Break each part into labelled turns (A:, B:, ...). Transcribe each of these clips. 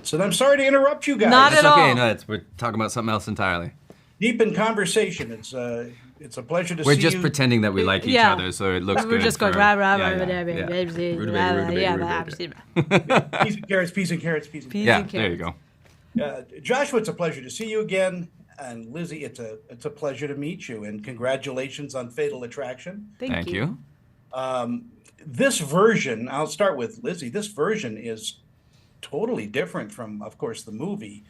A: minutes, and I'm sorry to interrupt you guys.
B: Not at
C: It's
B: all.
C: okay. No, we're talking about something else entirely.
A: Deep in conversation. It's a pleasure to see you.
C: We're just pretending that we like each other, so it looks good.
B: We're just going
C: for-
B: rah, rah,
C: yeah,
B: rah,
C: yeah,
B: rah,
C: yeah.
B: rah,
C: Rutabaga,
B: rah, yeah,
C: rutabaga.
A: Peas and carrots, peas and carrots, peas and carrots.
C: Yeah,
B: and
C: there you go.
A: Joshua, it's a pleasure to see you again. And Lizzy, it's a pleasure to meet you. And congratulations on Fatal Attraction.
C: Thank you.
A: This version, I'll start with Lizzy. This version is totally different from, of course, the movie,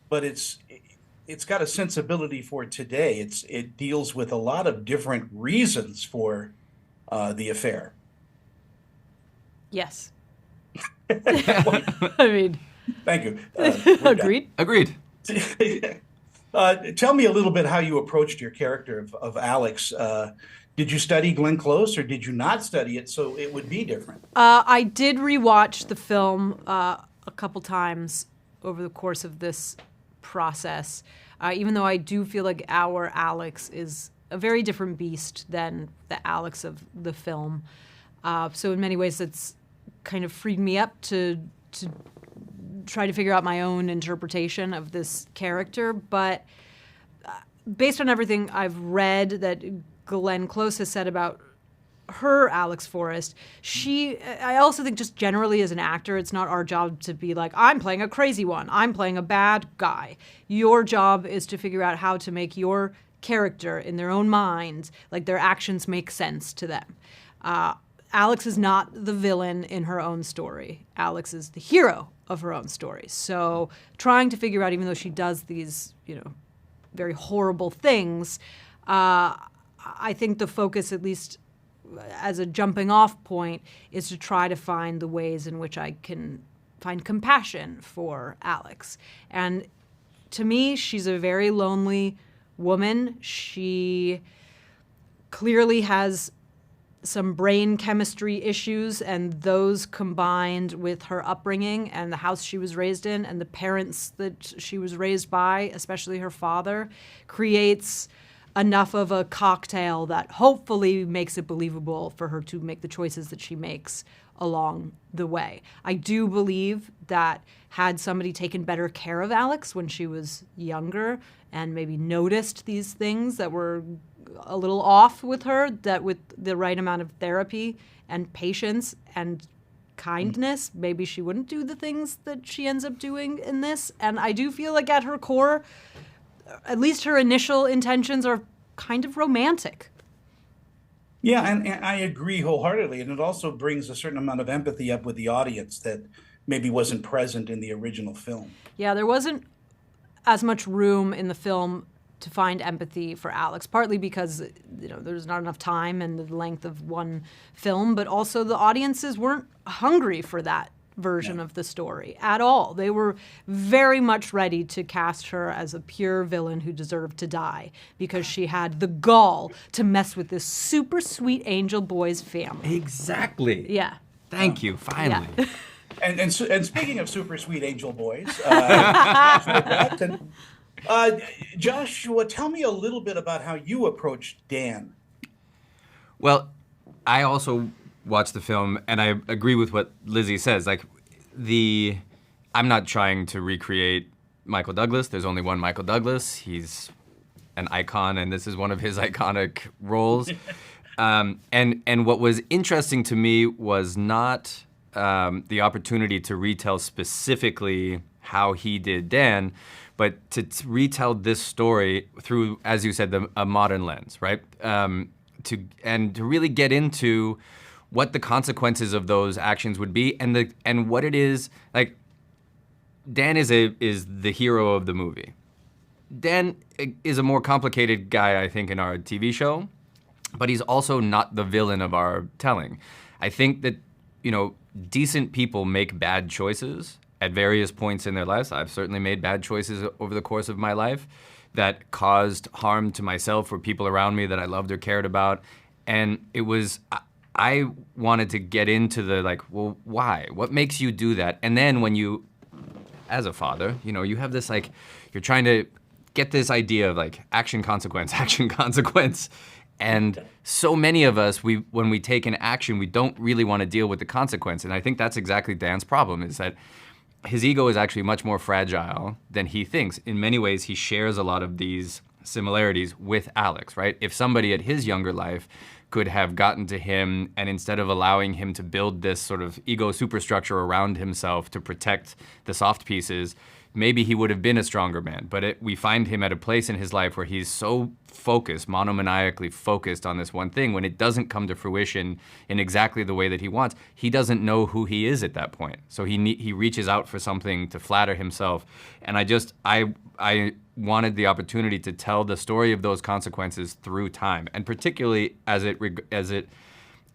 A: but it's got a sensibility for today. It deals with a lot of different reasons for the affair.
B: Yes. I mean,
A: Thank you.
B: agreed.
C: Agreed.
A: Tell me a little bit how you approached your character of Alex. Did you study Glenn Close, or did you not study it so it would be different?
B: I did rewatch the film a couple times over the course of this process, even though I do feel like our Alex is a very different beast than the Alex of the film. So in many ways, it's kind of freed me up to try to figure out my own interpretation of this character. But based on everything I've read that Glenn Close has said about her Alex Forrest, I also think just generally as an actor, it's not our job to be like, I'm playing a crazy one, I'm playing a bad guy. Your job is to figure out how to make your character in their own minds, like their actions make sense to them. Alex is not the villain in her own story. Alex is the hero of her own story. So trying to figure out, even though she does these, very horrible things, I think the focus, at least as a jumping off point, is to try to find the ways in which I can find compassion for Alex. And to me, she's a very lonely woman. She clearly has some brain chemistry issues, and those combined with her upbringing and the house she was raised in and the parents that she was raised by, especially her father, creates enough of a cocktail that hopefully makes it believable for her to make the choices that she makes along the way. I do believe that had somebody taken better care of Alex when she was younger and maybe noticed these things that were a little off with her, that with the right amount of therapy and patience and kindness, maybe she wouldn't do the things that she ends up doing in this. And I do feel like at her core, at least her initial intentions are kind of romantic.
A: Yeah, and I agree wholeheartedly. And it also brings a certain amount of empathy up with the audience that maybe wasn't present in the original film.
B: Yeah, there wasn't as much room in the film to find empathy for Alex, partly because there's not enough time and the length of one film, but also the audiences weren't hungry for that version of the story at all. They were very much ready to cast her as a pure villain who deserved to die because she had the gall to mess with this super sweet angel boy's family.
C: Exactly.
B: Yeah.
C: Thank you. Finally.
B: Yeah.
A: And speaking of super sweet angel boys, Joshua, tell me a little bit about how you approached Dan.
C: Well, I also watched the film, and I agree with what Lizzy says. Like, I'm not trying to recreate Michael Douglas. There's only one Michael Douglas. He's an icon, and this is one of his iconic roles. And what was interesting to me was not the opportunity to retell specifically how he did Dan, but to retell this story through, as you said, a modern lens, right? To really get into what the consequences of those actions would be, and what it is like. Dan is the hero of the movie. Dan is a more complicated guy, I think, in our TV show, but he's also not the villain of our telling. I think that decent people make bad choices at various points in their lives. I've certainly made bad choices over the course of my life that caused harm to myself or people around me that I loved or cared about. And I wanted to get into well, why? What makes you do that? And then when you, as a father, you have this, you're trying to get this idea of action, consequence, action, consequence. And so many of us, when we take an action, we don't really want to deal with the consequence. And I think that's exactly Dan's problem, is that his ego is actually much more fragile than he thinks. In many ways, he shares a lot of these similarities with Alex, right? If somebody at his younger life could have gotten to him and instead of allowing him to build this sort of ego superstructure around himself to protect the soft pieces, maybe he would have been a stronger man. But we find him at a place in his life where he's so focused, monomaniacally focused on this one thing, when it doesn't come to fruition in exactly the way that he wants, he doesn't know who he is at that point. So he reaches out for something to flatter himself. And I wanted the opportunity to tell the story of those consequences through time, and particularly as it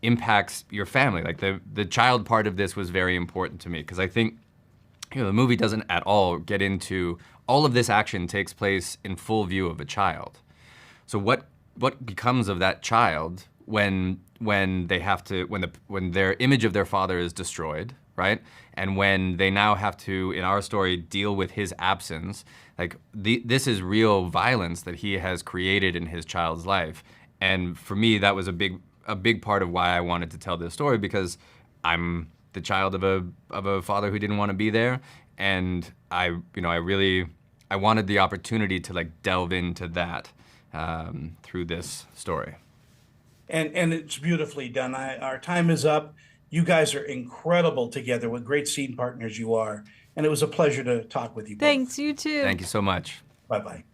C: impacts your family. Like the child part of this was very important to me because I think the movie doesn't at all get into all of this action takes place in full view of a child. So what becomes of that child when they have to when their image of their father is destroyed, right? And when they now have to, in our story, deal with his absence. Like this is real violence that he has created in his child's life. And for me, that was a big part of why I wanted to tell this story, because I'm the child of a father who didn't want to be there, and I wanted the opportunity to like delve into that through this story.
A: And it's beautifully done. Our time is up. You guys are incredible together. What great scene partners you are. And it was a pleasure to talk with you both.
B: Thanks, you too.
C: Thank you so much.
A: Bye bye.